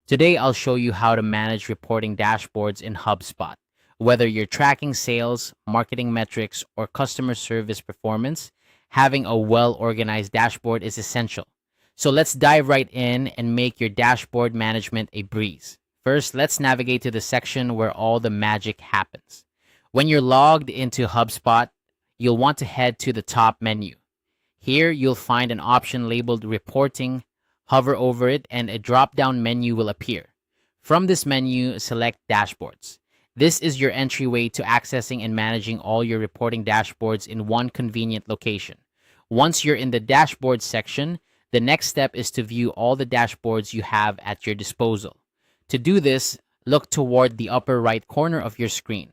Today, I'll show you how to manage reporting dashboards in HubSpot. Whether you're tracking sales, marketing metrics, or customer service performance, having a well organized dashboard is essential. So let's dive right in and make your dashboard management a breeze. First, let's navigate to the section where all the magic happens. When you're logged into HubSpot, you'll want to head to the top menu. Here, you'll find an option labeled Reporting. Hover over it, and a drop down menu will appear. From this menu, select Dashboards. This is your entryway to accessing and managing all your reporting dashboards in one convenient location. Once you're in the Dashboard section, the next step is to view all the dashboards you have at your disposal. To do this, look toward the upper right corner of your screen.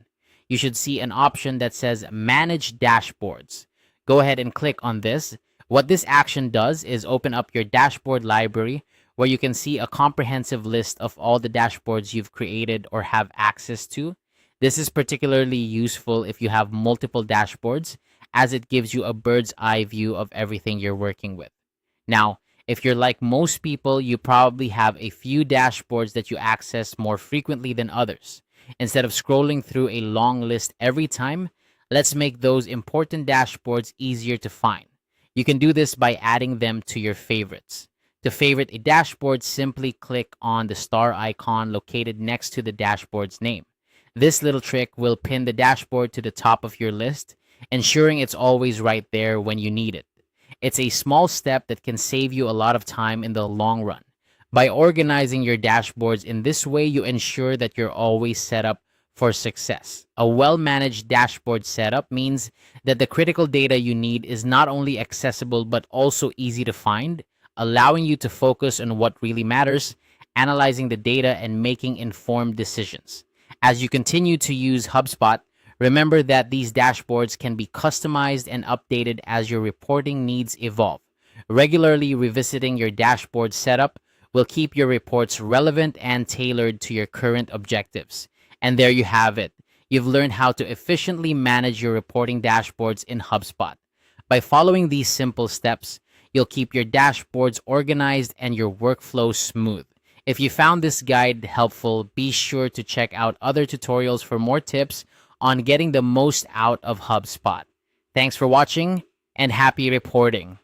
You should see an option that says Manage Dashboards. Go ahead and click on this. What this action does is open up your dashboard library where you can see a comprehensive list of all the dashboards you've created or have access to. This is particularly useful if you have multiple dashboards, as it gives you a bird's eye view of everything you're working with. Now, if you're like most people, you probably have a few dashboards that you access more frequently than others. Instead of scrolling through a long list every time, let's make those important dashboards easier to find. You can do this by adding them to your favorites. To favorite a dashboard, simply click on the star icon located next to the dashboard's name. This little trick will pin the dashboard to the top of your list, ensuring it's always right there when you need it. It's a small step that can save you a lot of time in the long run. By organizing your dashboards in this way, you ensure that you're always set up for success. A well-managed dashboard setup means that the critical data you need is not only accessible but also easy to find, allowing you to focus on what really matters, analyzing the data, and making informed decisions. As you continue to use HubSpot, remember that these dashboards can be customized and updated as your reporting needs evolve. Regularly revisiting your dashboard setup will keep your reports relevant and tailored to your current objectives. And there you have it. You've learned how to efficiently manage your reporting dashboards in HubSpot. By following these simple steps, you'll keep your dashboards organized and your workflow smooth. If you found this guide helpful, be sure to check out other tutorials for more tips on getting the most out of HubSpot. Thanks for watching and happy reporting.